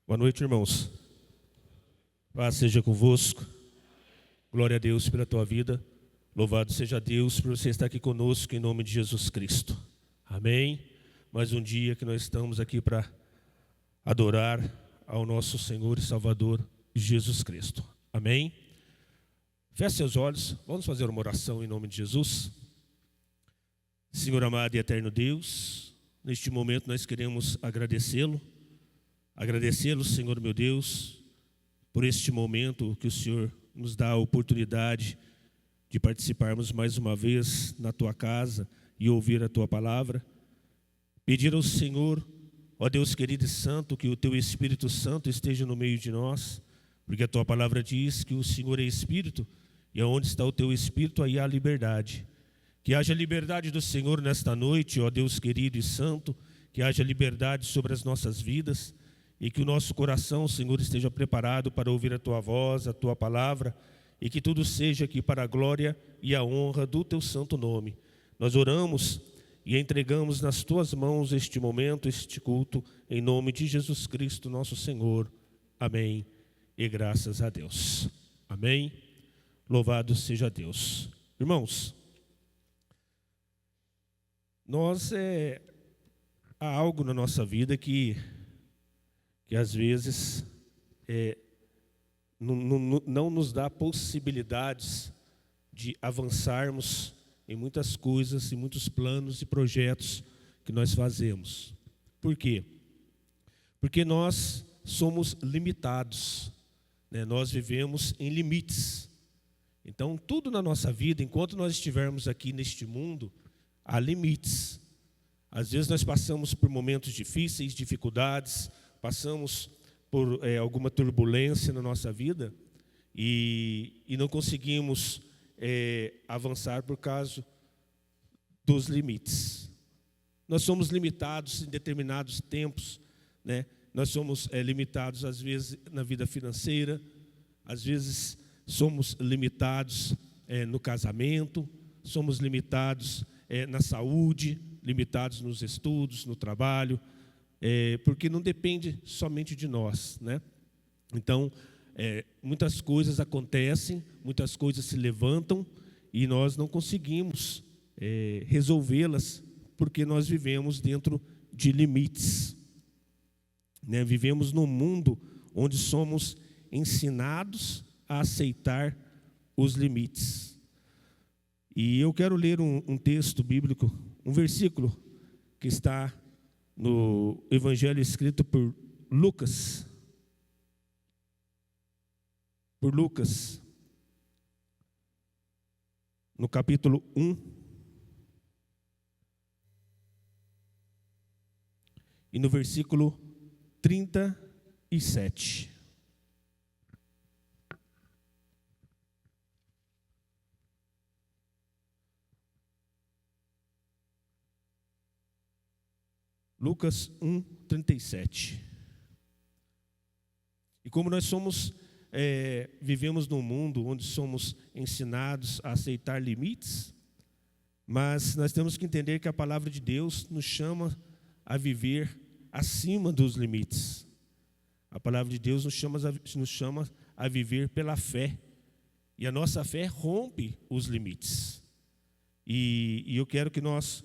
Boa noite, irmãos. Paz seja convosco. Glória a Deus pela tua vida. Louvado seja Deus por você estar aqui conosco em nome de Jesus Cristo. Amém. Mais um dia que nós estamos aqui para adorar ao nosso Senhor e Salvador Jesus Cristo. Amém. Feche seus olhos. Vamos fazer uma oração em nome de Jesus. Senhor amado e eterno Deus, neste momento nós queremos agradecê-lo, Senhor meu Deus, por este momento que o Senhor nos dá a oportunidade de participarmos mais uma vez na Tua casa e ouvir a Tua palavra. Pedir ao Senhor, ó Deus querido e santo, que o Teu Espírito Santo esteja no meio de nós, porque a Tua palavra diz que o Senhor é Espírito, e onde está o Teu Espírito, aí há liberdade. Que haja liberdade do Senhor nesta noite, ó Deus querido e santo, que haja liberdade sobre as nossas vidas, e que o nosso coração, Senhor, esteja preparado para ouvir a Tua voz, a Tua palavra, e que tudo seja aqui para a glória e a honra do Teu santo nome. Nós oramos e entregamos nas Tuas mãos este momento, este culto, em nome de Jesus Cristo, nosso Senhor. Amém. E graças a Deus. Amém. Louvado seja Deus. Irmãos, há algo na nossa vida que às vezes não nos dá possibilidades de avançarmos em muitas coisas, em muitos planos e projetos que nós fazemos. Por quê? Porque nós somos limitados, né? Nós vivemos em limites. Então, tudo na nossa vida, enquanto nós estivermos aqui neste mundo, há limites. Às vezes nós passamos por momentos difíceis, dificuldades, passamos por alguma turbulência na nossa vida e não conseguimos avançar por causa dos limites. Nós somos limitados em determinados tempos, né? Nós somos limitados às vezes na vida financeira, às vezes somos limitados no casamento, somos limitados na saúde, limitados nos estudos, no trabalho, porque não depende somente de nós, né? Então, muitas coisas acontecem, muitas coisas se levantam e nós não conseguimos resolvê-las porque nós vivemos dentro de limites, né? Vivemos num mundo onde somos ensinados a aceitar os limites. E eu quero ler um texto bíblico, um versículo que está no Evangelho escrito por Lucas. No capítulo 1. E no versículo 37. Lucas 1, 37. E como nós vivemos num mundo onde somos ensinados a aceitar limites, mas nós temos que entender que a palavra de Deus nos chama a viver acima dos limites. A palavra de Deus nos chama a viver pela fé. E a nossa fé rompe os limites. E eu quero que nós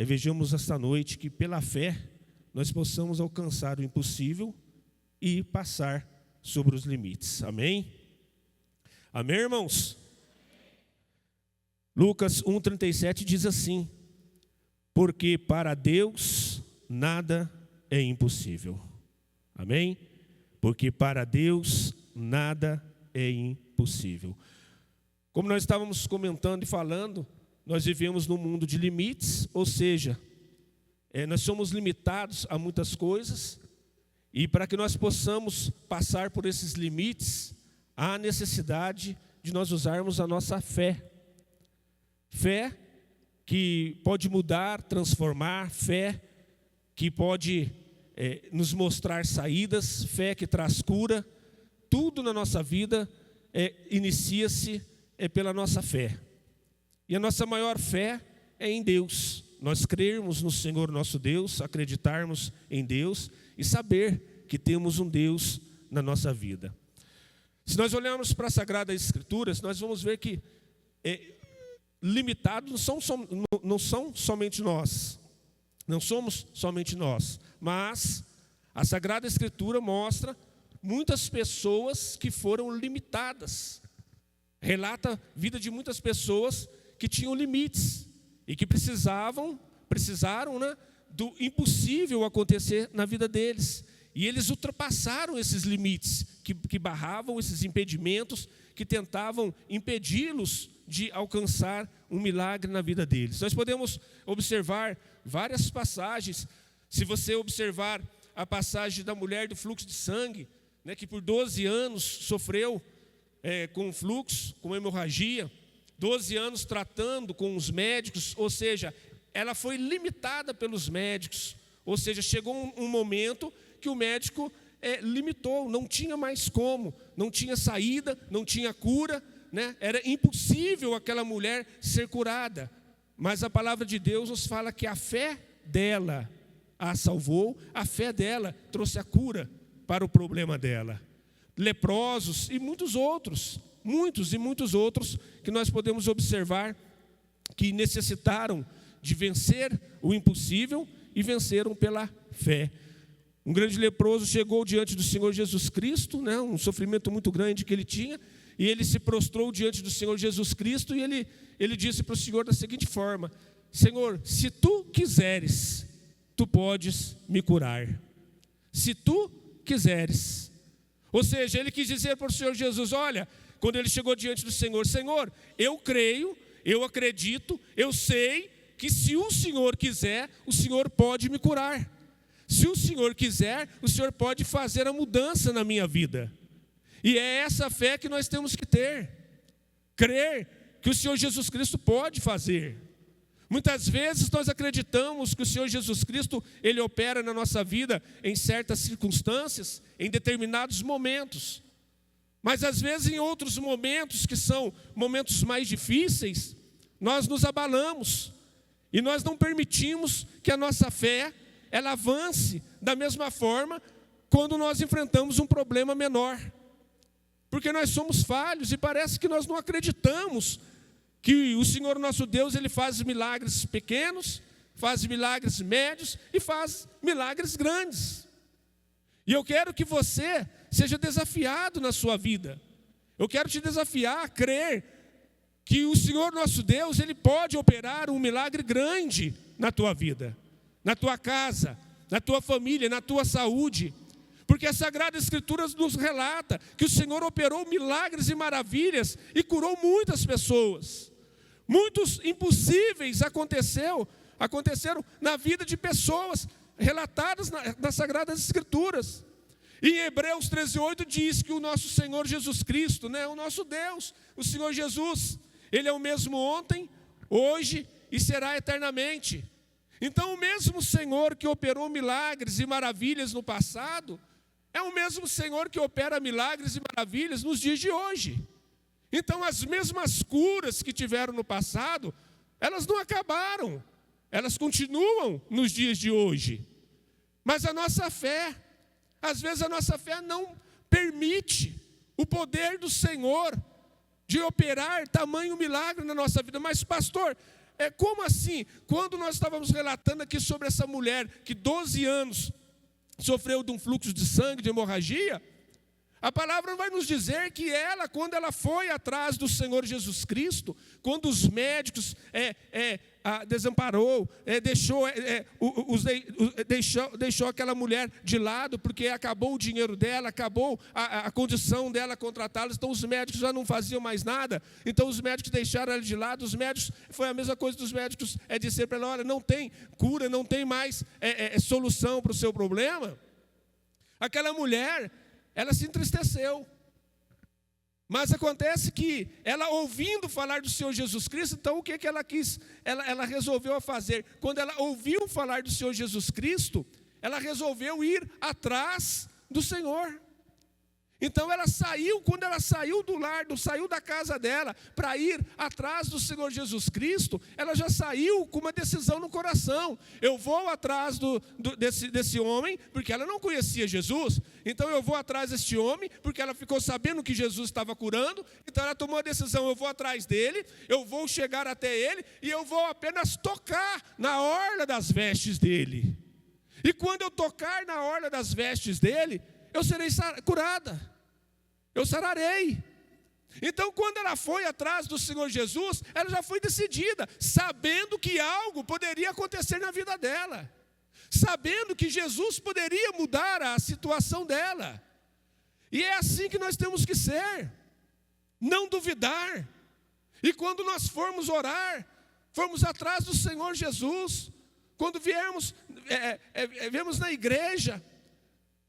vejamos esta noite que pela fé nós possamos alcançar o impossível e passar sobre os limites. Amém? Amém, irmãos? Lucas 1,37 diz assim: porque para Deus nada é impossível. Amém? Porque para Deus nada é impossível. Como nós estávamos comentando e falando, nós vivemos num mundo de limites, ou seja, nós somos limitados a muitas coisas, e para que nós possamos passar por esses limites, há necessidade de nós usarmos a nossa fé. Fé que pode mudar, transformar, fé que pode nos mostrar saídas, fé que traz cura. Tudo na nossa vida inicia-se pela nossa fé. E a nossa maior fé é em Deus. Nós crermos no Senhor nosso Deus, acreditarmos em Deus e saber que temos um Deus na nossa vida. Se nós olharmos para as Sagradas Escrituras, nós vamos ver que limitados não são somente nós. Não somos somente nós, mas a Sagrada Escritura mostra muitas pessoas que foram limitadas. Relata a vida de muitas pessoas que tinham limites e que precisaram, né, do impossível acontecer na vida deles. E eles ultrapassaram esses limites que barravam, esses impedimentos, que tentavam impedi-los de alcançar um milagre na vida deles. Nós podemos observar várias passagens. Se você observar a passagem da mulher do fluxo de sangue, né, que por 12 anos sofreu com fluxo, com hemorragia, 12 anos tratando com os médicos, ou seja, ela foi limitada pelos médicos, ou seja, chegou um momento que o médico limitou, não tinha mais como, não tinha saída, não tinha cura, né? Era impossível aquela mulher ser curada, mas a palavra de Deus nos fala que a fé dela a salvou, a fé dela trouxe a cura para o problema dela. Leprosos e muitos outros que nós podemos observar que necessitaram de vencer o impossível e venceram pela fé. Um grande leproso chegou diante do Senhor Jesus Cristo, né, um sofrimento muito grande que ele tinha, e ele se prostrou diante do Senhor Jesus Cristo e ele disse para o Senhor da seguinte forma: Senhor, se tu quiseres, tu podes me curar. Se tu quiseres. Ou seja, ele quis dizer para o Senhor Jesus, olha, quando ele chegou diante do Senhor, Senhor, eu creio, eu acredito, eu sei que se o Senhor quiser, o Senhor pode me curar. Se o Senhor quiser, o Senhor pode fazer a mudança na minha vida. E é essa fé que nós temos que ter. Crer que o Senhor Jesus Cristo pode fazer. Muitas vezes nós acreditamos que o Senhor Jesus Cristo, Ele opera na nossa vida em certas circunstâncias, em determinados momentos. Mas às vezes em outros momentos, que são momentos mais difíceis, nós nos abalamos. E nós não permitimos que a nossa fé, ela avance da mesma forma quando nós enfrentamos um problema menor. Porque nós somos falhos e parece que nós não acreditamos que o Senhor nosso Deus, Ele faz milagres pequenos, faz milagres médios e faz milagres grandes. E eu quero que você seja desafiado na sua vida. Eu quero te desafiar a crer que o Senhor nosso Deus, Ele pode operar um milagre grande na tua vida, na tua casa, na tua família, na tua saúde. Porque a Sagrada Escritura nos relata que o Senhor operou milagres e maravilhas e curou muitas pessoas. Muitos impossíveis aconteceram na vida de pessoas relatadas nas Sagradas Escrituras. E em Hebreus 13:8 diz que o nosso Senhor Jesus Cristo, né, o nosso Deus, o Senhor Jesus, Ele é o mesmo ontem, hoje e será eternamente. Então o mesmo Senhor que operou milagres e maravilhas no passado, é o mesmo Senhor que opera milagres e maravilhas nos dias de hoje. Então as mesmas curas que tiveram no passado, elas não acabaram, elas continuam nos dias de hoje. Mas a nossa fé, às vezes a nossa fé não permite o poder do Senhor de operar tamanho milagre na nossa vida. Mas pastor, como assim? Quando nós estávamos relatando aqui sobre essa mulher que 12 anos sofreu de um fluxo de sangue, de hemorragia, a palavra vai nos dizer que ela, quando ela foi atrás do Senhor Jesus Cristo, quando os médicos desamparou, deixou aquela mulher de lado, porque acabou o dinheiro dela, acabou a condição dela contratá-los, então os médicos já não faziam mais nada, então os médicos deixaram ela de lado. Os médicos, foi a mesma coisa dos médicos, dizer para ela, olha, não tem cura, não tem mais solução para o seu problema. Aquela mulher, ela se entristeceu. Mas acontece que ela, ouvindo falar do Senhor Jesus Cristo, então o que ela quis? Ela resolveu fazer. Quando ela ouviu falar do Senhor Jesus Cristo, ela resolveu ir atrás do Senhor. Então ela saiu, quando ela saiu do lar, saiu da casa dela para ir atrás do Senhor Jesus Cristo, ela já saiu com uma decisão no coração. Eu vou atrás desse homem, porque ela não conhecia Jesus. Então eu vou atrás deste homem, porque ela ficou sabendo que Jesus estava curando. Então ela tomou a decisão, eu vou atrás dele, eu vou chegar até ele, e eu vou apenas tocar na orla das vestes dele. E quando eu tocar na orla das vestes dele, eu serei curada, eu sararei. Então, quando ela foi atrás do Senhor Jesus, ela já foi decidida, sabendo que algo poderia acontecer na vida dela, sabendo que Jesus poderia mudar a situação dela. E é assim que nós temos que ser, não duvidar. E quando nós formos orar, formos atrás do Senhor Jesus, quando viermos na igreja,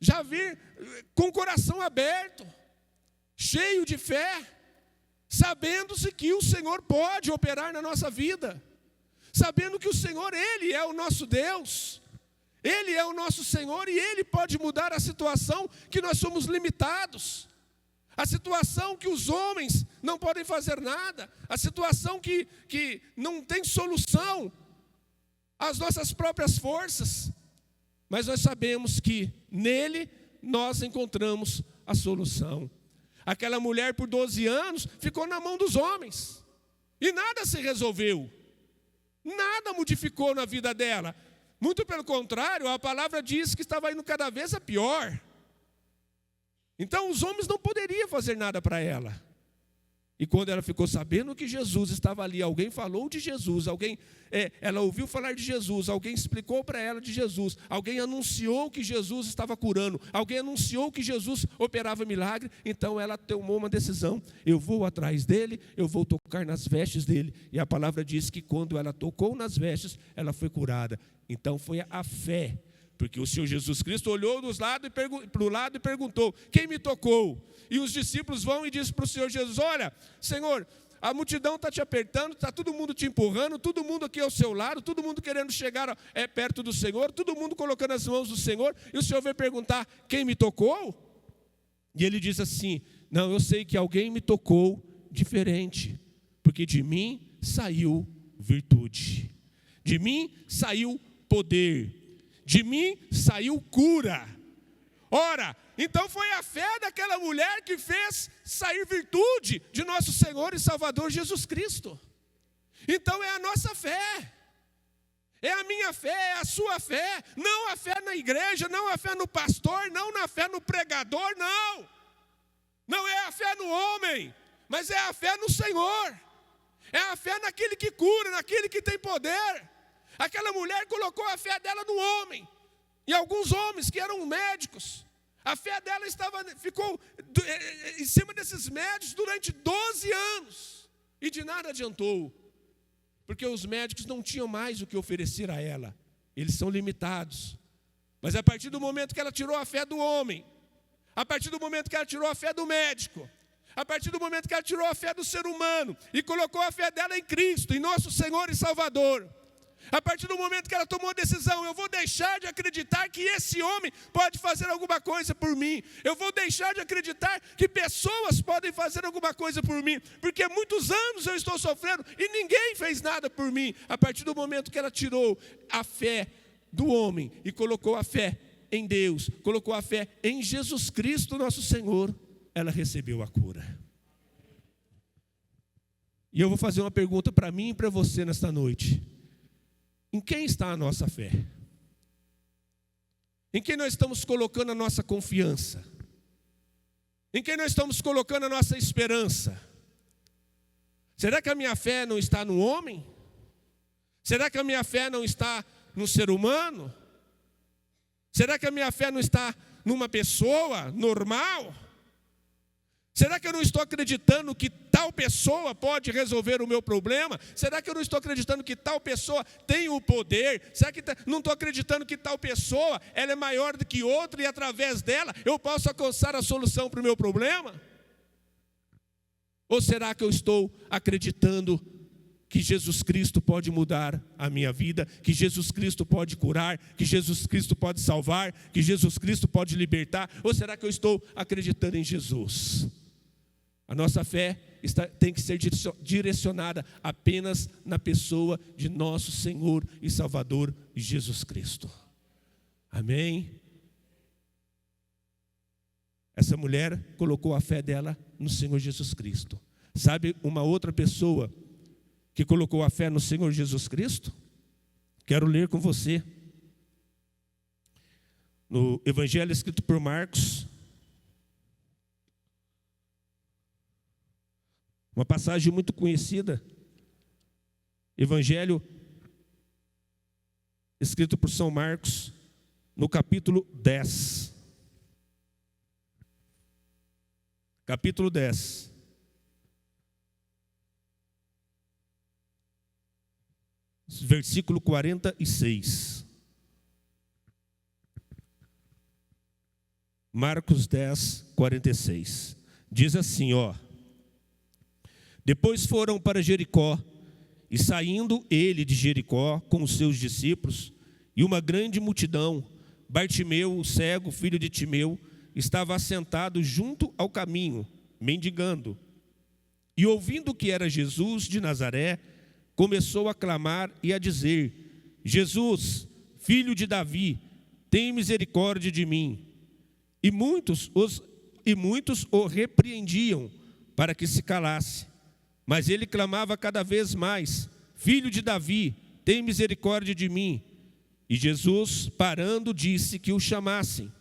já vir com o coração aberto, cheio de fé, sabendo-se que o Senhor pode operar na nossa vida, sabendo que o Senhor, Ele é o nosso Deus, Ele é o nosso Senhor, e Ele pode mudar a situação que nós somos limitados, a situação que os homens não podem fazer nada, a situação que não tem solução, as nossas próprias forças. Mas nós sabemos que nele nós encontramos a solução. Aquela mulher por 12 anos ficou na mão dos homens. E nada se resolveu. Nada modificou na vida dela. Muito pelo contrário, a palavra diz que estava indo cada vez a pior. Então os homens não poderiam fazer nada para ela. E quando ela ficou sabendo que Jesus estava ali, alguém falou de Jesus, ela ouviu falar de Jesus, alguém explicou para ela de Jesus, alguém anunciou que Jesus estava curando, alguém anunciou que Jesus operava milagre, então ela tomou uma decisão, eu vou atrás dele, eu vou tocar nas vestes dele. E a palavra diz que quando ela tocou nas vestes, ela foi curada. Então foi a fé. Porque o Senhor Jesus Cristo olhou para o lado e perguntou, quem me tocou? E os discípulos vão e dizem para o Senhor Jesus, olha, Senhor, a multidão está te apertando, está todo mundo te empurrando, todo mundo aqui ao seu lado, todo mundo querendo chegar perto do Senhor, todo mundo colocando as mãos do Senhor, e o Senhor vai perguntar, quem me tocou? E ele diz assim, não, eu sei que alguém me tocou diferente, porque de mim saiu virtude, de mim saiu poder, de mim saiu cura. Ora, então foi a fé daquela mulher que fez sair virtude de nosso Senhor e Salvador Jesus Cristo. Então é a nossa fé, é a minha fé, é a sua fé, não a fé na igreja, não a fé no pastor, não na fé no pregador, não. Não é a fé no homem, mas é a fé no Senhor. É a fé naquele que cura, naquele que tem poder. Aquela mulher colocou a fé dela no homem. E alguns homens que eram médicos, a fé dela ficou em cima desses médicos durante 12 anos. E de nada adiantou. Porque os médicos não tinham mais o que oferecer a ela. Eles são limitados. Mas a partir do momento que ela tirou a fé do homem, a partir do momento que ela tirou a fé do médico, a partir do momento que ela tirou a fé do ser humano e colocou a fé dela em Cristo, em nosso Senhor e Salvador, a partir do momento que ela tomou a decisão, eu vou deixar de acreditar que esse homem pode fazer alguma coisa por mim. Eu vou deixar de acreditar que pessoas podem fazer alguma coisa por mim. Porque muitos anos eu estou sofrendo e ninguém fez nada por mim. A partir do momento que ela tirou a fé do homem e colocou a fé em Deus, colocou a fé em Jesus Cristo, nosso Senhor, ela recebeu a cura. E eu vou fazer uma pergunta para mim e para você nesta noite. Em quem está a nossa fé? Em quem nós estamos colocando a nossa confiança? Em quem nós estamos colocando a nossa esperança? Será que a minha fé não está no homem? Será que a minha fé não está no ser humano? Será que a minha fé não está numa pessoa normal? Será que eu não estou acreditando que tal pessoa pode resolver o meu problema? Será que eu não estou acreditando que tal pessoa tem o poder? Será que não estou acreditando que tal pessoa ela é maior do que outra e através dela eu posso alcançar a solução para o meu problema? Ou será que eu estou acreditando que Jesus Cristo pode mudar a minha vida, que Jesus Cristo pode curar, que Jesus Cristo pode salvar, que Jesus Cristo pode libertar? Ou será que eu estou acreditando em Jesus? A nossa fé tem que ser direcionada apenas na pessoa de nosso Senhor e Salvador Jesus Cristo. Amém? Essa mulher colocou a fé dela no Senhor Jesus Cristo. Sabe uma outra pessoa que colocou a fé no Senhor Jesus Cristo? Quero ler com você. No Evangelho escrito por Marcos, uma passagem muito conhecida. Evangelho escrito por São Marcos, no capítulo 10. Capítulo 10. Versículo 46. Marcos 10, 46. Diz assim, ó: depois foram para Jericó, e saindo ele de Jericó com os seus discípulos e uma grande multidão, Bartimeu, o cego, filho de Timeu, estava assentado junto ao caminho, mendigando. E ouvindo que era Jesus de Nazaré, começou a clamar e a dizer: Jesus, filho de Davi, tem misericórdia de mim. E muitos o repreendiam para que se calasse. Mas ele clamava cada vez mais: Filho de Davi, tem misericórdia de mim. E Jesus, parando, disse que o chamassem.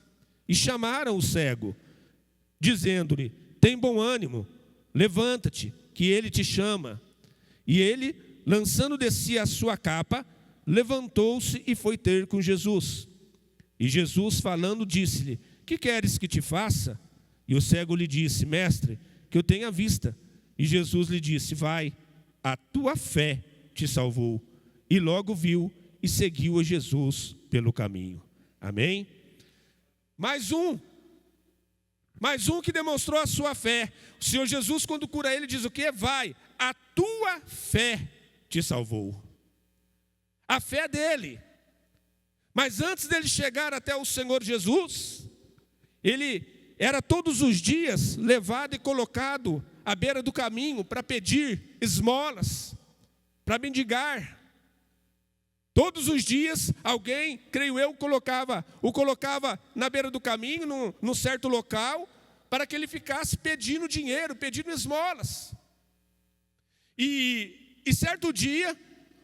E chamaram o cego, dizendo-lhe: tem bom ânimo, levanta-te, que ele te chama. E ele, lançando de si a sua capa, levantou-se e foi ter com Jesus. E Jesus, falando, disse-lhe: que queres que te faça? E o cego lhe disse: mestre, que eu tenha vista. E Jesus lhe disse: vai, a tua fé te salvou. E logo viu e seguiu a Jesus pelo caminho. Amém? Mais um que demonstrou a sua fé. O Senhor Jesus, quando cura ele, diz o quê? Vai, a tua fé te salvou. A fé dele. Mas antes dele chegar até o Senhor Jesus, ele era todos os dias levado e colocado à beira do caminho para pedir esmolas, para mendigar. Todos os dias alguém, creio eu, o colocava na beira do caminho, num certo local, para que ele ficasse pedindo dinheiro, pedindo esmolas. E certo dia,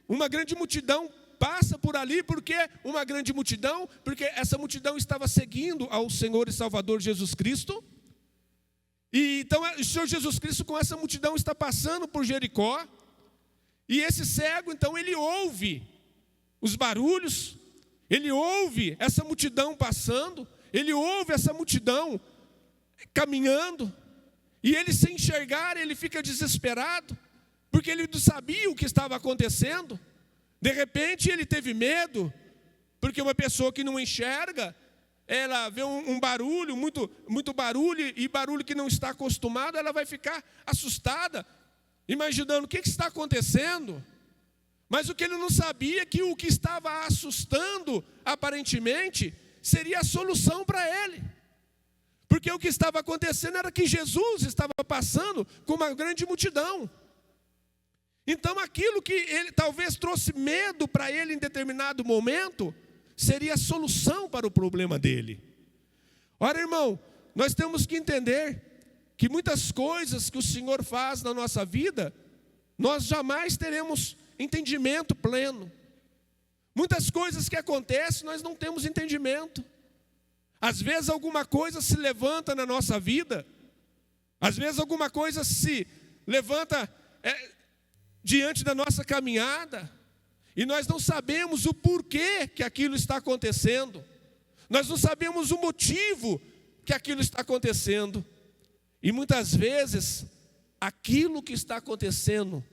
uma grande multidão passa por ali. Por que uma grande multidão? Porque essa multidão estava seguindo ao Senhor e Salvador Jesus Cristo. E então o Senhor Jesus Cristo com essa multidão está passando por Jericó. E esse cego, então, ele ouve os barulhos, ele ouve essa multidão passando, ele ouve essa multidão caminhando, e ele, sem enxergar, ele fica desesperado, porque ele não sabia o que estava acontecendo. De repente ele teve medo, porque uma pessoa que não enxerga, ela vê um barulho, muito barulho, e barulho que não está acostumado, ela vai ficar assustada, imaginando o que está acontecendo. Mas o que ele não sabia é que o que estava assustando, aparentemente, seria a solução para ele. Porque o que estava acontecendo era que Jesus estava passando com uma grande multidão. Então aquilo que ele talvez trouxe medo para ele em determinado momento, seria a solução para o problema dele. Ora, irmão, nós temos que entender que muitas coisas que o Senhor faz na nossa vida, nós jamais teremos entendimento pleno. Muitas coisas que acontecem, nós não temos entendimento. Às vezes alguma coisa se levanta na nossa vida, às vezes alguma coisa se levanta diante da nossa caminhada, e nós não sabemos o porquê que aquilo está acontecendo, nós não sabemos o motivo que aquilo está acontecendo, e muitas vezes aquilo que está acontecendo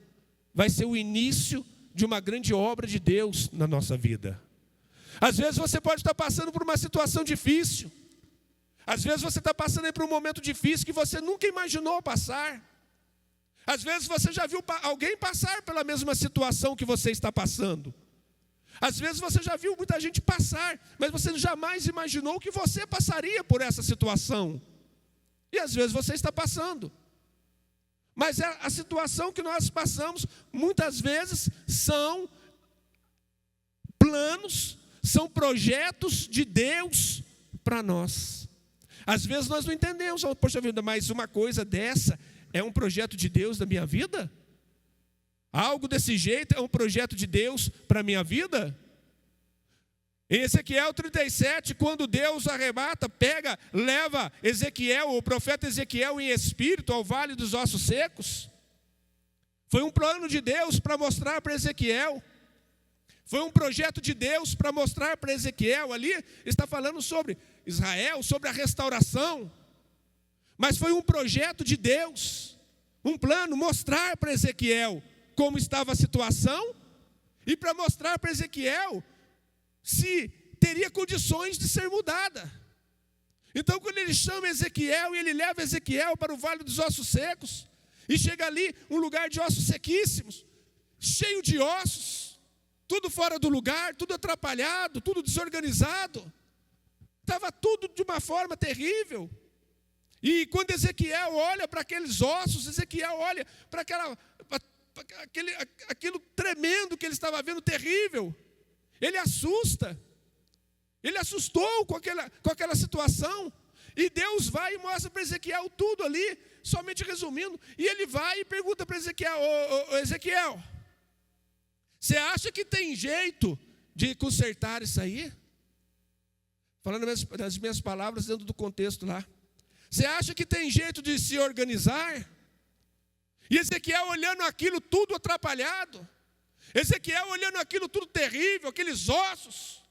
vai ser o início de uma grande obra de Deus na nossa vida. Às vezes você pode estar passando por uma situação difícil. Às vezes você está passando por um momento difícil que você nunca imaginou passar. Às vezes você já viu alguém passar pela mesma situação que você está passando. Às vezes você já viu muita gente passar, mas você jamais imaginou que você passaria por essa situação. E às vezes você está passando. Mas a situação que nós passamos, muitas vezes, são planos, são projetos de Deus para nós. Às vezes nós não entendemos, poxa vida, mas uma coisa dessa é um projeto de Deus na minha vida? Algo desse jeito é um projeto de Deus para a minha vida? Em Ezequiel 37, quando Deus arrebata, pega, leva Ezequiel, o profeta Ezequiel em espírito ao vale dos ossos secos, foi um plano de Deus para mostrar para Ezequiel, foi um projeto de Deus para mostrar para Ezequiel. Ali está falando sobre Israel, sobre a restauração, mas foi um projeto de Deus, um plano, mostrar para Ezequiel como estava a situação e para mostrar para Ezequiel se teria condições de ser mudada. Então, quando ele chama Ezequiel e ele leva Ezequiel para o vale dos ossos secos, e chega ali um lugar de ossos sequíssimos, cheio de ossos, tudo fora do lugar, tudo atrapalhado, tudo desorganizado, estava tudo de uma forma terrível. E quando Ezequiel olha para aqueles ossos, Ezequiel olha para aquilo tremendo que ele estava vendo, terrível. Ele assusta, ele assustou com aquela situação, e Deus vai e mostra para Ezequiel tudo ali, somente resumindo, e ele vai e pergunta para Ezequiel, Ezequiel, você acha que tem jeito de consertar isso aí? Falando nas minhas palavras dentro do contexto lá, você acha que tem jeito de se organizar? E Ezequiel olhando aquilo tudo atrapalhado, Ezequiel olhando aquilo tudo terrível, aqueles ossos.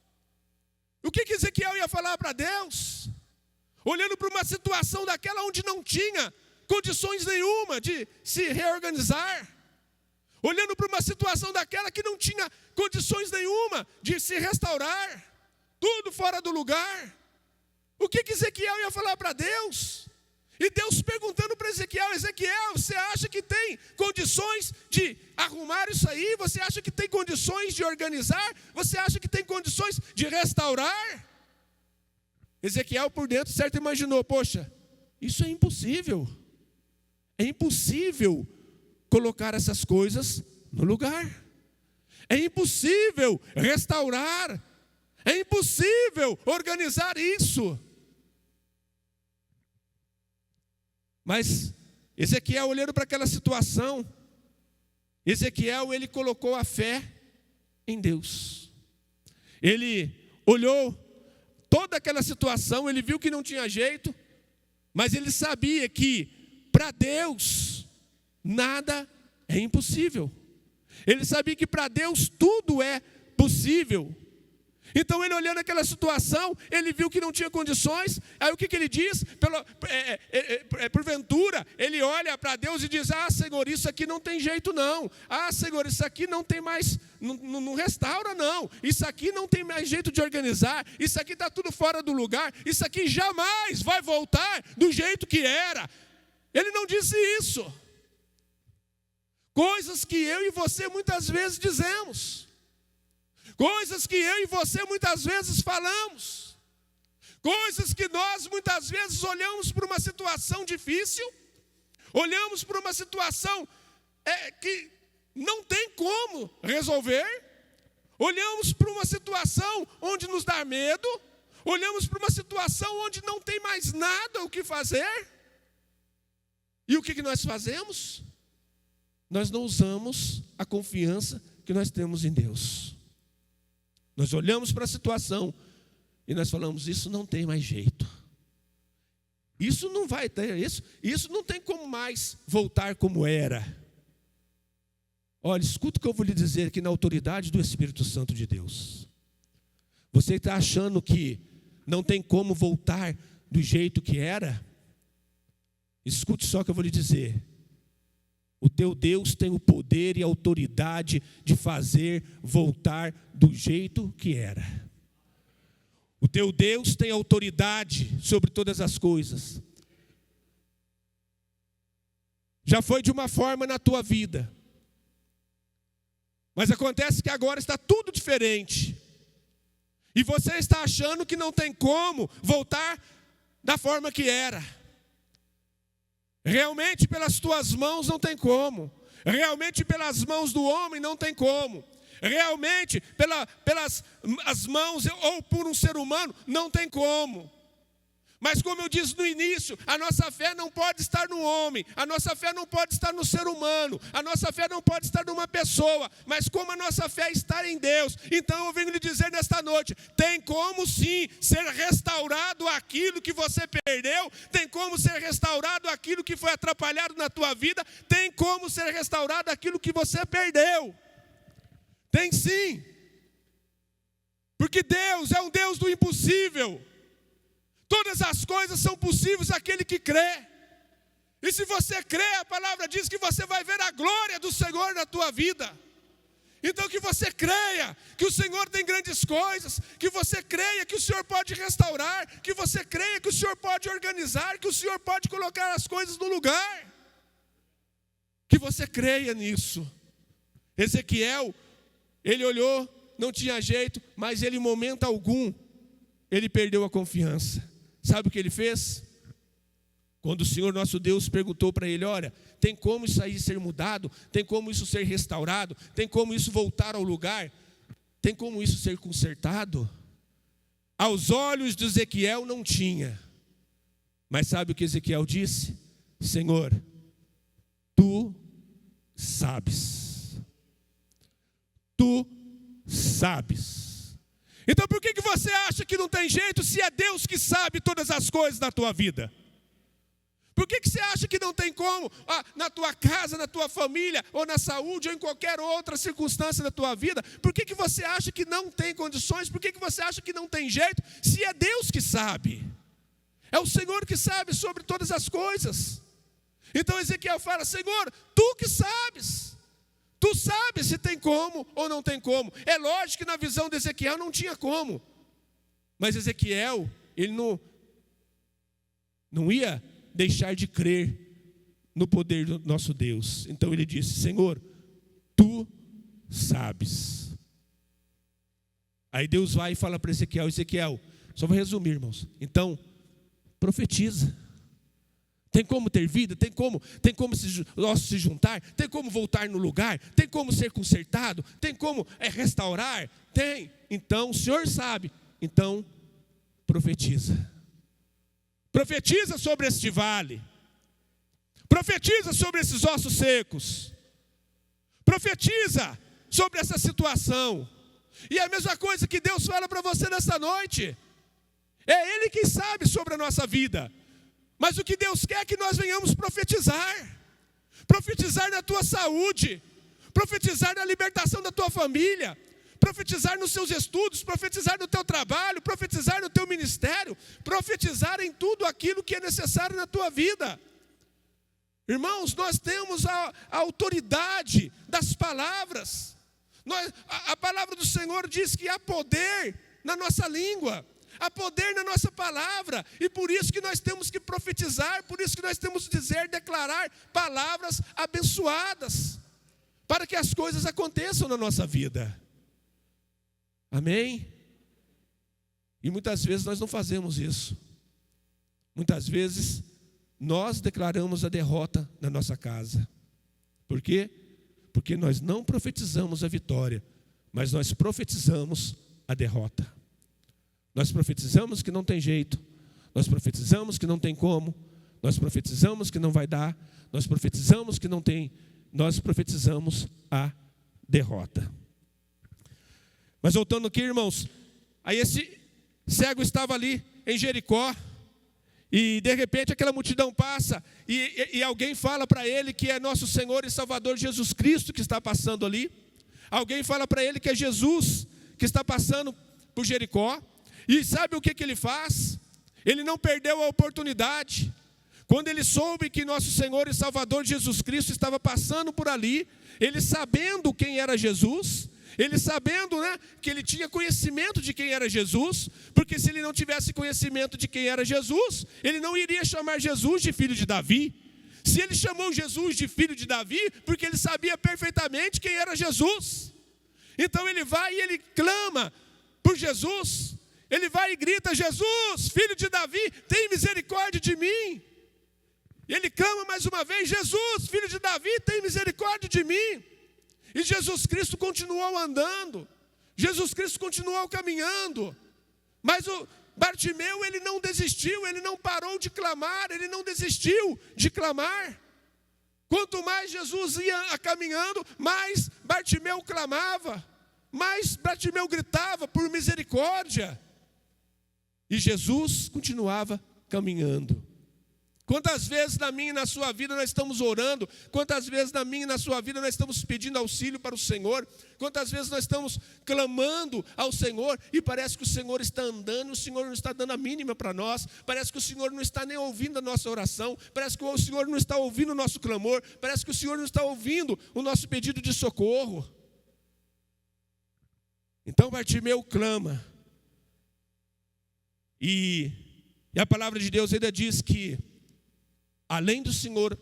O que Ezequiel ia falar para Deus? Olhando para uma situação daquela onde não tinha condições nenhuma de se reorganizar. Olhando para uma situação daquela que não tinha condições nenhuma de se restaurar. Tudo fora do lugar. O que Ezequiel ia falar para Deus? E Deus perguntando para Ezequiel, Ezequiel, você acha que tem condições de arrumar isso aí? Você acha que tem condições de organizar? Você acha que tem condições de restaurar? Ezequiel por dentro, certo, imaginou, poxa, isso é impossível. É impossível colocar essas coisas no lugar. É impossível restaurar. É impossível organizar isso. Mas Ezequiel olhando para aquela situação, Ezequiel ele colocou a fé em Deus. Ele olhou toda aquela situação, ele viu que não tinha jeito, mas ele sabia que para Deus nada é impossível. Ele sabia que para Deus tudo é possível. Então ele olhando aquela situação, ele viu que não tinha condições, aí o que ele diz? Porventura, ele olha para Deus e diz, Senhor, isso aqui não tem jeito não, Senhor, isso aqui não tem mais, não restaura não, isso aqui não tem mais jeito de organizar, isso aqui está tudo fora do lugar, isso aqui jamais vai voltar do jeito que era. Ele não disse isso. Coisas que eu e você muitas vezes dizemos. Coisas que eu e você muitas vezes falamos, coisas que nós muitas vezes olhamos para uma situação difícil, olhamos para uma situação que não tem como resolver, olhamos para uma situação onde nos dá medo, olhamos para uma situação onde não tem mais nada o que fazer, e o que nós fazemos? Nós não usamos a confiança que nós temos em Deus. Nós olhamos para a situação e nós falamos, isso não tem mais jeito. Isso não vai ter, isso não tem como mais voltar como era. Olha, escuta o que eu vou lhe dizer aqui na autoridade do Espírito Santo de Deus. Você está achando que não tem como voltar do jeito que era? Escute só o que eu vou lhe dizer. O teu Deus tem o poder e a autoridade de fazer voltar do jeito que era. O teu Deus tem autoridade sobre todas as coisas. já foi de uma forma na tua vida. Mas acontece que agora está tudo diferente. E você está achando que não tem como voltar da forma que era. Realmente pelas tuas mãos não tem como. Realmente pelas mãos do homem não tem como. Realmente pelas as mãos ou por um ser humano não tem como. Mas como eu disse no início, a nossa fé não pode estar no homem, a nossa fé não pode estar no ser humano, a nossa fé não pode estar numa pessoa, mas como a nossa fé está em Deus. Então eu venho lhe dizer nesta noite, tem como sim ser restaurado aquilo que você perdeu, tem como ser restaurado aquilo que foi atrapalhado na tua vida, tem como ser restaurado aquilo que você perdeu. Tem sim, porque Deus é um Deus do impossível. Todas as coisas são possíveis àquele que crê. E se você crê, a palavra diz que você vai ver a glória do Senhor na tua vida. Então que você creia que o Senhor tem grandes coisas, que você creia que o Senhor pode restaurar, que você creia que o Senhor pode organizar, que o Senhor pode colocar as coisas no lugar. Que você creia nisso. Ezequiel, ele olhou, não tinha jeito, mas ele em momento algum, ele perdeu a confiança. Sabe o que ele fez? Quando o Senhor nosso Deus perguntou para ele, olha, tem como isso aí ser mudado? Tem como isso ser restaurado? Tem como isso voltar ao lugar? Tem como isso ser consertado? Aos olhos de Ezequiel não tinha. Mas sabe o que Ezequiel disse? Senhor, tu sabes. Tu sabes. Então por que você acha que não tem jeito se é Deus que sabe todas as coisas da tua vida? Por que você acha que não tem como na tua casa, na tua família, ou na saúde, ou em qualquer outra circunstância da tua vida? Por que você acha que não tem condições? Por que você acha que não tem jeito se é Deus que sabe? É o Senhor que sabe sobre todas as coisas. Então Ezequiel fala, Senhor, tu que sabes. Tu sabes se tem como ou não tem como. É lógico que na visão de Ezequiel não tinha como. Mas Ezequiel, ele não ia deixar de crer no poder do nosso Deus. Então ele disse, Senhor, tu sabes. Aí Deus vai e fala para Ezequiel, Ezequiel, só vou resumir, irmãos. Então, profetiza. Tem como ter vida? Tem como se juntar? Tem como voltar no lugar? Tem como ser consertado? Tem como restaurar? Tem. Então, o Senhor sabe. Então, profetiza. Profetiza sobre este vale. Profetiza sobre esses ossos secos. Profetiza sobre essa situação. E é a mesma coisa que Deus fala para você nessa noite. É Ele que sabe sobre a nossa vida. Mas o que Deus quer é que nós venhamos profetizar. Profetizar na tua saúde. Profetizar na libertação da tua família. Profetizar nos seus estudos. Profetizar no teu trabalho. Profetizar no teu ministério. Profetizar em tudo aquilo que é necessário na tua vida. Irmãos, nós temos a autoridade das palavras. A palavra do Senhor diz que há poder na nossa língua. Há poder na nossa palavra, e por isso que nós temos que profetizar, por isso que nós temos que declarar palavras abençoadas, para que as coisas aconteçam na nossa vida. Amém? E muitas vezes nós não fazemos isso. Muitas vezes nós declaramos a derrota na nossa casa. Por quê? Porque nós não profetizamos a vitória, mas nós profetizamos a derrota. Nós profetizamos que não tem jeito, nós profetizamos que não tem como, nós profetizamos que não vai dar, nós profetizamos que não tem, nós profetizamos a derrota. Mas voltando aqui, irmãos, aí esse cego estava ali em Jericó, e de repente aquela multidão passa, e alguém fala para ele que é nosso Senhor e Salvador Jesus Cristo que está passando ali. Alguém fala para ele que é Jesus que está passando por Jericó. E sabe o que ele faz? Ele não perdeu a oportunidade. Quando ele soube que nosso Senhor e Salvador Jesus Cristo estava passando por ali, ele sabendo quem era Jesus, ele sabendo, que ele tinha conhecimento de quem era Jesus, porque se ele não tivesse conhecimento de quem era Jesus, ele não iria chamar Jesus de filho de Davi. Se ele chamou Jesus de filho de Davi, porque ele sabia perfeitamente quem era Jesus. Então ele vai e ele clama por Jesus. Ele vai e grita: Jesus, filho de Davi, tem misericórdia de mim. E ele clama mais uma vez: Jesus, filho de Davi, tem misericórdia de mim. E Jesus Cristo continuou andando. Jesus Cristo continuou caminhando. Mas o Bartimeu, ele não desistiu, ele não parou de clamar, ele não desistiu de clamar. Quanto mais Jesus ia caminhando, mais Bartimeu clamava, mais Bartimeu gritava por misericórdia. E Jesus continuava caminhando. Quantas vezes na minha e na sua vida nós estamos orando, quantas vezes na minha e na sua vida nós estamos pedindo auxílio para o Senhor, quantas vezes nós estamos clamando ao Senhor e parece que o Senhor está andando, o Senhor não está dando a mínima para nós, parece que o Senhor não está nem ouvindo a nossa oração, parece que o Senhor não está ouvindo o nosso clamor, parece que o Senhor não está ouvindo o nosso pedido de socorro. Então Bartimeu clama, e a palavra de Deus ainda diz que, além do Senhor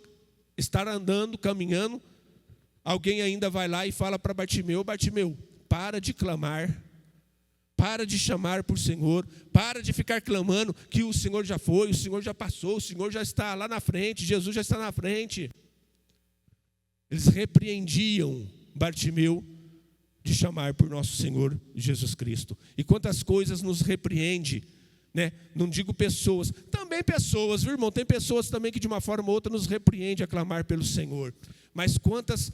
estar andando, caminhando, alguém ainda vai lá e fala para Bartimeu: Bartimeu, para de clamar, para de chamar por Senhor, para de ficar clamando que o Senhor já foi, o Senhor já passou, o Senhor já está lá na frente, Jesus já está na frente. Eles repreendiam Bartimeu de chamar por nosso Senhor Jesus Cristo. E quantas coisas nos repreende, né? Não digo pessoas, também pessoas, viu, irmão? Tem pessoas também que de uma forma ou outra nos repreende a clamar pelo Senhor. Mas quantas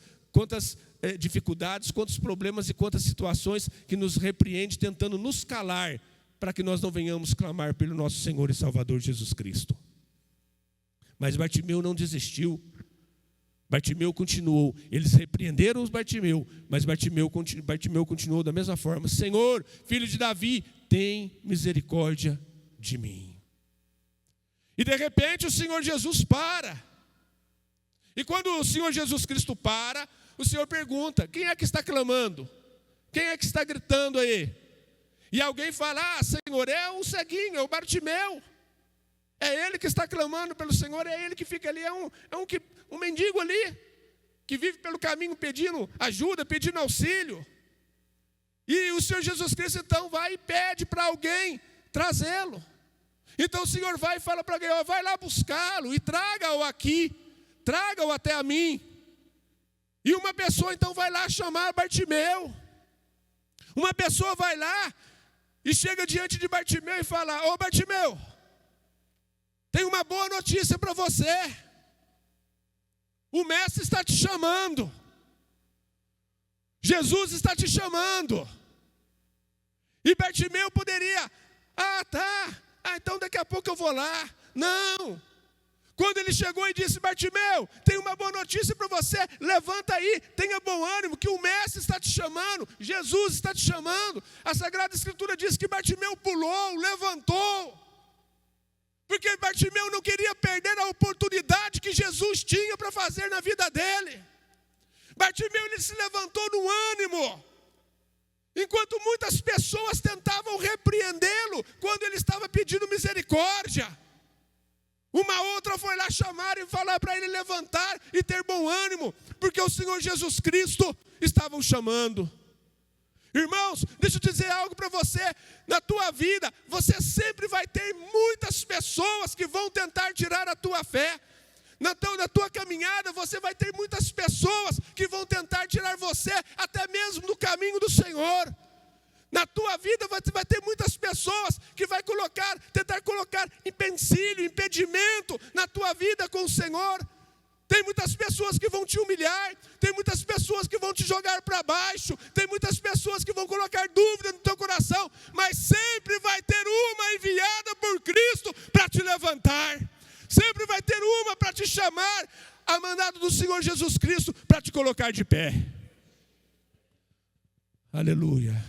dificuldades, quantos problemas e quantas situações que nos repreende tentando nos calar para que nós não venhamos clamar pelo nosso Senhor e Salvador Jesus Cristo. Mas Bartimeu não desistiu. Bartimeu continuou. Eles repreenderam os Bartimeu, mas Bartimeu continuou da mesma forma: Senhor, filho de Davi, tem misericórdia de mim. E de repente o Senhor Jesus para. E quando o Senhor Jesus Cristo para, o Senhor pergunta: quem é que está clamando? Quem é que está gritando aí? E alguém fala: Senhor, é o ceguinho, é o Bartimeu. É ele que está clamando pelo Senhor, é ele que fica ali, um mendigo ali, que vive pelo caminho pedindo ajuda, pedindo auxílio. E o Senhor Jesus Cristo então vai e pede para alguém trazê-lo. Então o Senhor vai e fala para alguém: vai lá buscá-lo e traga-o aqui, traga-o até a mim. E uma pessoa então vai lá chamar Bartimeu. Uma pessoa vai lá e chega diante de Bartimeu e fala: ô Bartimeu, tem uma boa notícia para você. O mestre está te chamando. Jesus está te chamando. E Bartimeu poderia: tá, então daqui a pouco eu vou lá. Não. Quando ele chegou e disse: Bartimeu, tem uma boa notícia para você, levanta aí, tenha bom ânimo, que o mestre está te chamando, Jesus está te chamando. A Sagrada Escritura diz que Bartimeu pulou, levantou. Porque Bartimeu não queria perder a oportunidade que Jesus tinha para fazer na vida dele. Bartimeu, ele se levantou no ânimo. Enquanto muitas pessoas tentavam repreendê-lo quando ele estava pedindo misericórdia. Uma outra foi lá chamar e falar para ele levantar e ter bom ânimo, porque o Senhor Jesus Cristo estava o chamando. Irmãos, deixa eu dizer algo para você. Na tua vida, você sempre vai ter muitas pessoas que vão tentar tirar a tua fé. Na tua caminhada, você vai ter muitas pessoas que vão tentar tirar você até mesmo do caminho do Senhor. Na tua vida, você vai ter muitas pessoas que vai tentar colocar empecilho, impedimento na tua vida com o Senhor. Tem muitas pessoas que vão te humilhar, tem muitas pessoas que vão te jogar para baixo, tem muitas pessoas que vão colocar dúvida no teu coração, mas sempre vai ter uma enviada por Cristo para te levantar, sempre vai ter uma para te chamar, a mandado do Senhor Jesus Cristo para te colocar de pé. Aleluia,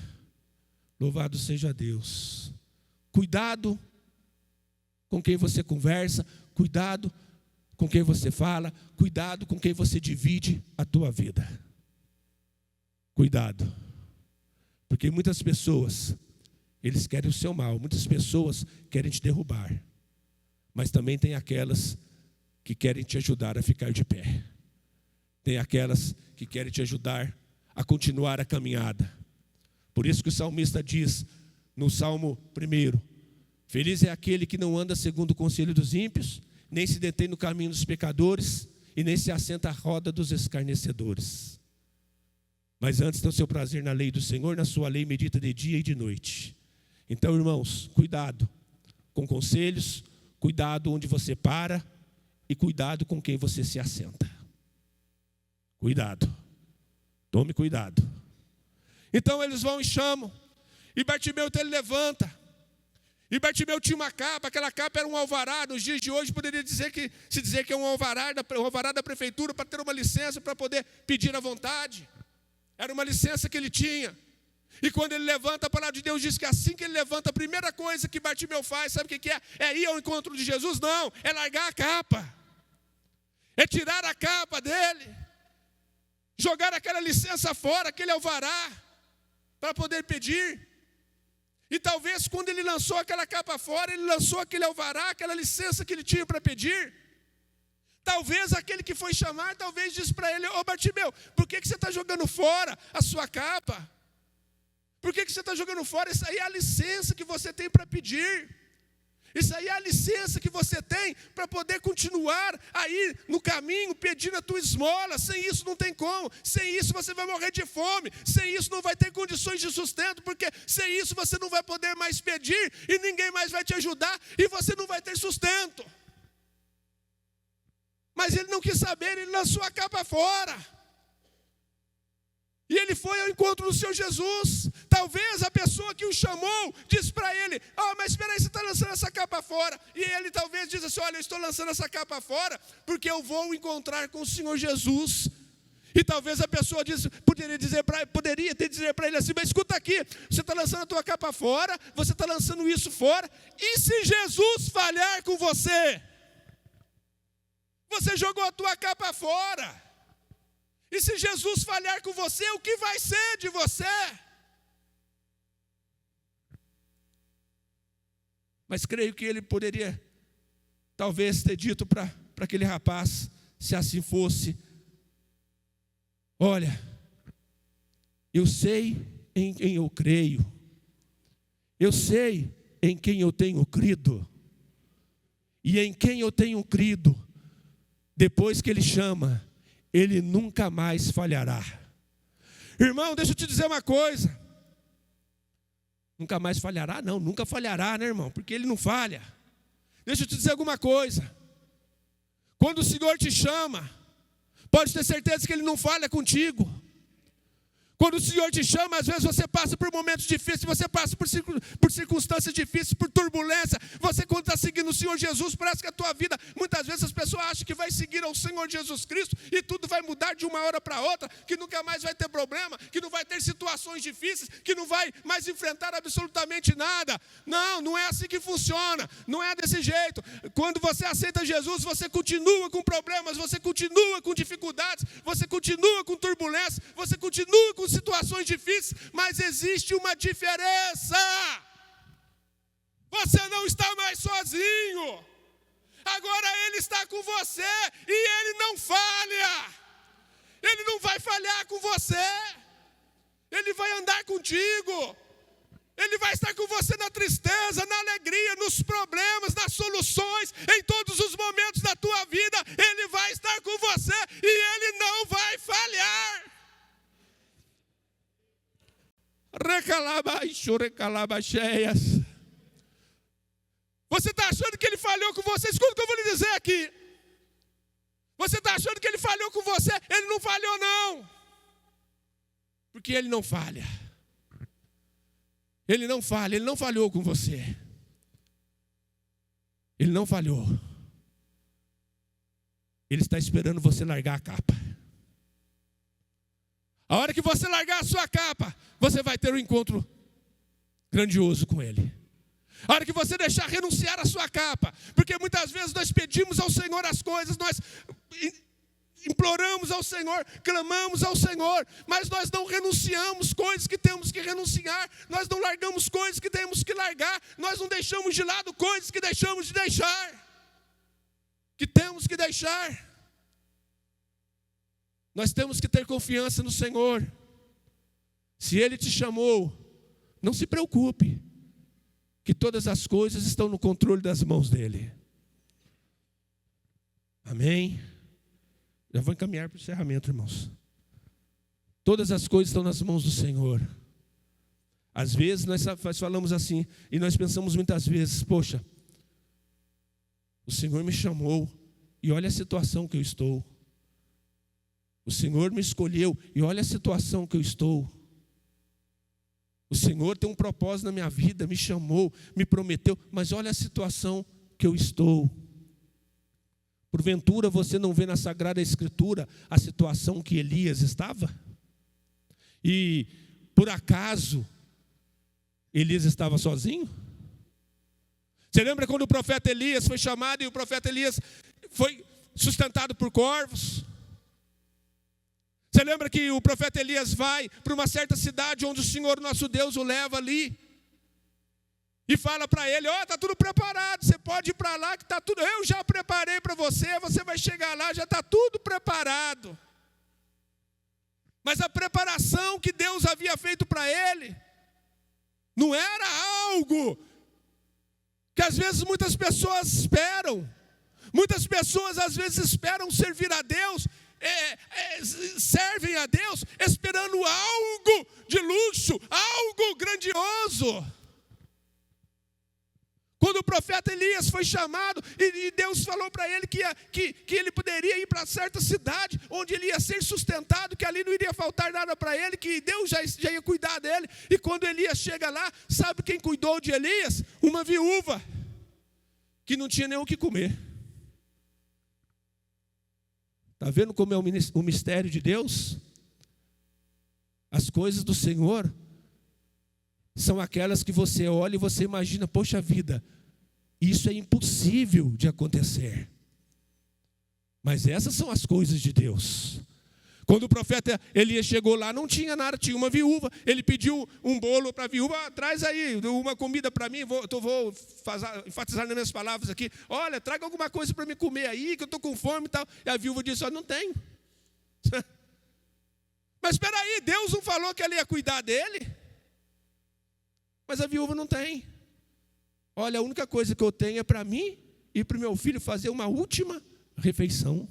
louvado seja Deus. Cuidado com quem você conversa, cuidado com quem você fala, cuidado com quem você divide a tua vida. Cuidado, porque muitas pessoas, eles querem o seu mal, muitas pessoas querem te derrubar, mas também tem aquelas que querem te ajudar a ficar de pé. Tem aquelas que querem te ajudar a continuar a caminhada. Por isso que o salmista diz no Salmo 1: feliz é aquele que não anda segundo o conselho dos ímpios, nem se detém no caminho dos pecadores, e nem se assenta à roda dos escarnecedores. Mas antes tem o seu prazer na lei do Senhor, na sua lei medita de dia e de noite. Então, irmãos, cuidado com conselhos, cuidado onde você para e cuidado com quem você se assenta. Cuidado, tome cuidado. Então eles vão e chamam, e Bartimeu então ele levanta. E Bartimeu tinha uma capa, aquela capa era um alvará. Nos dias de hoje poderia dizer que é um alvará da prefeitura para ter uma licença para poder pedir à vontade. Era uma licença que ele tinha. E quando ele levanta, a palavra de Deus diz que assim que ele levanta, a primeira coisa que Bartimeu faz, sabe o que é? É ir ao encontro de Jesus? Não, é largar a capa. É tirar a capa dele. Jogar aquela licença fora, aquele alvará, para poder pedir. E talvez quando ele lançou aquela capa fora, ele lançou aquele alvará, aquela licença que ele tinha para pedir. Talvez aquele que foi chamar, talvez disse para ele: ô Bartimeu, por que você está jogando fora a sua capa? Por que você está jogando fora? Isso aí é a licença que você tem para pedir. Isso aí é a licença que você tem para poder continuar aí no caminho pedindo a tua esmola. Sem isso não tem como. Sem isso você vai morrer de fome. Sem isso não vai ter condições de sustento, porque sem isso você não vai poder mais pedir e ninguém mais vai te ajudar e você não vai ter sustento. Mas ele não quis saber, ele lançou a capa fora. E ele foi ao encontro do Senhor Jesus. Talvez a pessoa que o chamou disse para ele: mas espera aí, você está lançando essa capa fora. E ele talvez diz assim: olha, eu estou lançando essa capa fora porque eu vou encontrar com o Senhor Jesus. E talvez a pessoa poderia ter dizer para ele assim: mas escuta aqui, você está lançando a tua capa fora, você está lançando isso fora, e se Jesus falhar com você? Você jogou a tua capa fora. E se Jesus falhar com você, o que vai ser de você? Mas creio que ele poderia, talvez, ter dito para aquele rapaz, se assim fosse: olha, eu sei em quem eu creio, eu sei em quem eu tenho crido, e em quem eu tenho crido, depois que ele chama, ele nunca mais falhará. Irmão, deixa eu te dizer uma coisa. Nunca mais falhará? Não, nunca falhará, né, irmão? Porque ele não falha. Deixa eu te dizer alguma coisa. Quando o Senhor te chama, pode ter certeza que ele não falha contigo. Quando o Senhor te chama, às vezes você passa por momentos difíceis, você passa por circunstâncias difíceis, por turbulência. Você, quando está seguindo o Senhor Jesus, parece que a tua vida, muitas vezes as pessoas acham que vai seguir ao Senhor Jesus Cristo e tudo vai mudar de uma hora para outra, que nunca mais vai ter problema, que não vai ter situações difíceis, que não vai mais enfrentar absolutamente nada. Não, não é assim que funciona, não é desse jeito. Quando você aceita Jesus, você continua com problemas, você continua com dificuldades, você continua com turbulência, você continua com situações difíceis, mas existe uma diferença. Você não está mais sozinho. Agora ele está com você e ele não falha. Ele não vai falhar com você. Ele vai andar contigo. Ele vai estar com você na tristeza, na alegria, nos problemas, nas soluções, em todos os momentos da tua vida. Ele vai estar com você e ele não vai falhar. Recalabacheias. Você está achando que ele falhou com você? Escuta o que eu vou lhe dizer aqui. Você está achando que ele falhou com você? Ele não falhou, não. Porque ele não falha. Ele não falha, ele não falhou com você. Ele não falhou. Ele está esperando você largar a capa. A hora que você largar a sua capa, você vai ter um encontro grandioso com ele. A hora que você deixar renunciar a sua capa, porque muitas vezes nós pedimos ao Senhor as coisas, nós imploramos ao Senhor, clamamos ao Senhor, mas nós não renunciamos coisas que temos que renunciar, nós não largamos coisas que temos que largar, nós não deixamos de lado coisas que deixamos de deixar, que temos que deixar. Nós temos que ter confiança no Senhor. Se Ele te chamou, não se preocupe, que todas as coisas estão no controle das mãos dEle. Amém? Já vou encaminhar para o encerramento, irmãos. Todas as coisas estão nas mãos do Senhor. Às vezes nós falamos assim, e nós pensamos muitas vezes, poxa, o Senhor me chamou, e olha a situação que eu estou. O Senhor me escolheu, e olha a situação que eu estou. O Senhor tem um propósito na minha vida, me chamou, me prometeu, mas olha a situação que eu estou. Porventura você não vê na Sagrada Escritura a situação que Elias estava? E por acaso Elias estava sozinho? Você lembra quando o profeta Elias foi chamado e o profeta Elias foi sustentado por corvos? Você lembra que o profeta Elias vai para uma certa cidade onde o Senhor nosso Deus o leva ali? E fala para ele, está tudo preparado, você pode ir para lá que está tudo, eu já preparei para você, você vai chegar lá, já está tudo preparado. Mas a preparação que Deus havia feito para ele, não era algo que às vezes muitas pessoas esperam. Muitas pessoas às vezes esperam servir a Deus, servem a Deus esperando algo de luxo, algo grandioso. Quando o profeta Elias foi chamado, e Deus falou para ele que ele poderia ir para certa cidade, onde ele ia ser sustentado, que ali não iria faltar nada para ele, que Deus já ia cuidar dele. E quando Elias chega lá, sabe quem cuidou de Elias? Uma viúva, que não tinha nem o que comer. Está vendo como é o mistério de Deus? As coisas do Senhor são aquelas que você olha e você imagina, poxa vida, isso é impossível de acontecer. Mas essas são as coisas de Deus. Quando o profeta Elias chegou lá, não tinha nada, tinha uma viúva. Ele pediu um bolo para a viúva, traz aí uma comida para mim, vou enfatizar nas minhas palavras aqui. Olha, traga alguma coisa para me comer aí, que eu estou com fome e tal. E a viúva disse, não tenho. Mas espera aí, Deus não falou que ela ia cuidar dele? Mas a viúva não tem. Olha, a única coisa que eu tenho é para mim e para o meu filho fazer uma última refeição.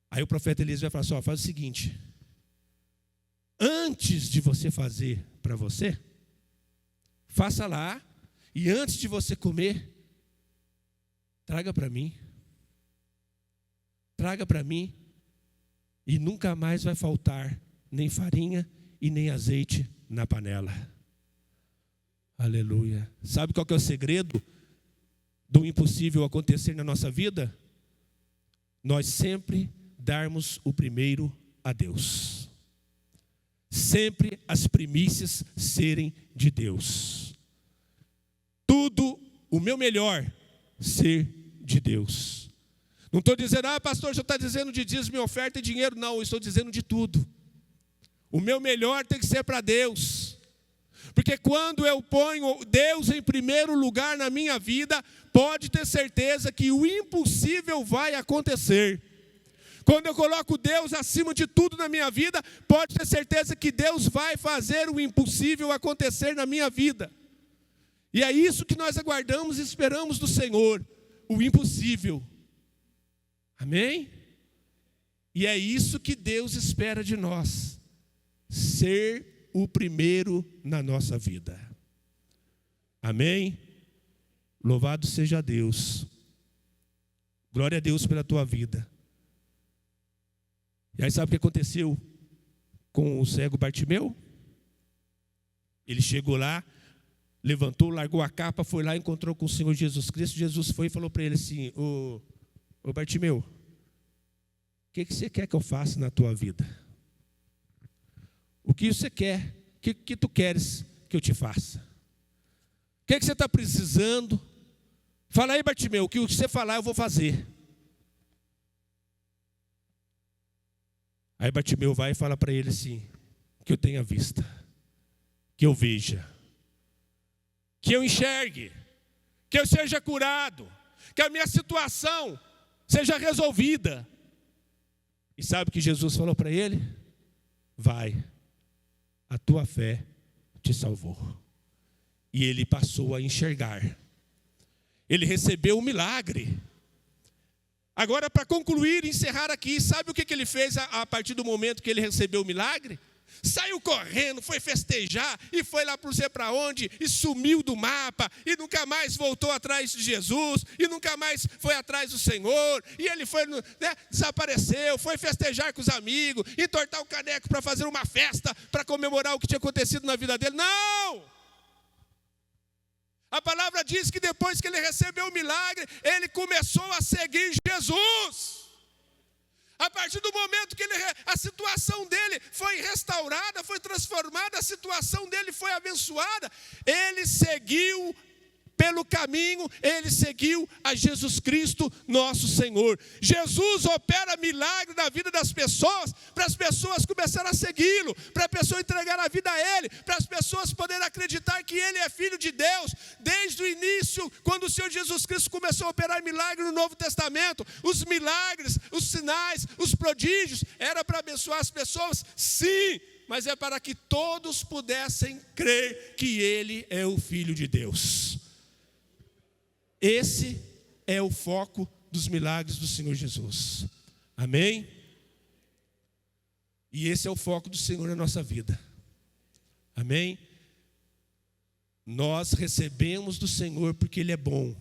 Aí o profeta Elias vai falar assim, faz o seguinte, antes de você fazer para você, faça lá, e antes de você comer, traga para mim, e nunca mais vai faltar nem farinha e nem azeite na panela. Aleluia. Sabe qual que é o segredo do impossível acontecer na nossa vida? Nós sempre darmos o primeiro a Deus. Sempre as primícias serem de Deus. Tudo o meu melhor ser de Deus. Não estou dizendo, pastor, já está dizendo de dízimo e oferta e dinheiro. Não, eu estou dizendo de tudo. O meu melhor tem que ser para Deus. Porque quando eu ponho Deus em primeiro lugar na minha vida, pode ter certeza que o impossível vai acontecer. Quando eu coloco Deus acima de tudo na minha vida, pode ter certeza que Deus vai fazer o impossível acontecer na minha vida. E é isso que nós aguardamos e esperamos do Senhor, o impossível. Amém? E é isso que Deus espera de nós, ser o primeiro na nossa vida. Amém? Louvado seja Deus. Glória a Deus pela tua vida. E aí sabe o que aconteceu com o cego Bartimeu? Ele chegou lá, levantou, largou a capa, foi lá, encontrou com o Senhor Jesus Cristo. Jesus foi e falou para ele assim, ô Bartimeu, o que você quer que eu faça na tua vida? O que você quer? O que tu queres que eu te faça? O que você está precisando? Fala aí, Bartimeu, o que você falar eu vou fazer. Aí Bartimeu vai e fala para ele assim, que eu tenha vista, que eu veja, que eu enxergue, que eu seja curado, que a minha situação seja resolvida. E sabe o que Jesus falou para ele? Vai, a tua fé te salvou. E ele passou a enxergar. Ele recebeu o milagre. Agora, para concluir e encerrar aqui, sabe o que ele fez a partir do momento que ele recebeu o milagre? Saiu correndo, foi festejar, e foi lá para não sei para onde, e sumiu do mapa, e nunca mais voltou atrás de Jesus, e nunca mais foi atrás do Senhor, e ele foi, desapareceu, foi festejar com os amigos, entortar o caneco para fazer uma festa, para comemorar o que tinha acontecido na vida dele. Não! A palavra diz que depois que ele recebeu o milagre, ele começou a seguir Jesus. A partir do momento que a situação dele foi restaurada, foi transformada, a situação dele foi abençoada, ele seguiu pelo caminho, ele seguiu a Jesus Cristo, nosso Senhor. Jesus opera milagre na vida das pessoas, para as pessoas começarem a segui-lo, para a pessoa entregar a vida a Ele, para as pessoas poderem acreditar que Ele é Filho de Deus. Desde o início, quando o Senhor Jesus Cristo começou a operar milagre no Novo Testamento, os milagres, os sinais, os prodígios, era para abençoar as pessoas? Sim, mas é para que todos pudessem crer que Ele é o Filho de Deus. Esse é o foco dos milagres do Senhor Jesus. Amém? E esse é o foco do Senhor na nossa vida. Amém? Nós recebemos do Senhor porque Ele é bom.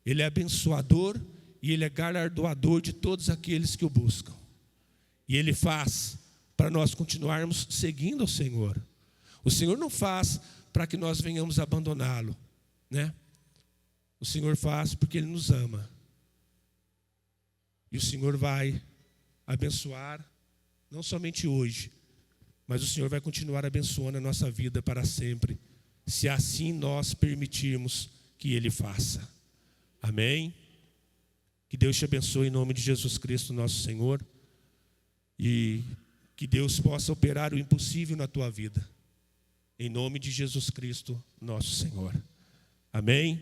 Ele é abençoador e Ele é galardoador de todos aqueles que o buscam. E Ele faz para nós continuarmos seguindo ao Senhor. O Senhor não faz para que nós venhamos abandoná-lo, né? O Senhor faz porque Ele nos ama. E o Senhor vai abençoar, não somente hoje, mas o Senhor vai continuar abençoando a nossa vida para sempre, se assim nós permitirmos que Ele faça. Amém? Que Deus te abençoe em nome de Jesus Cristo, nosso Senhor. E que Deus possa operar o impossível na tua vida. Em nome de Jesus Cristo, nosso Senhor. Amém?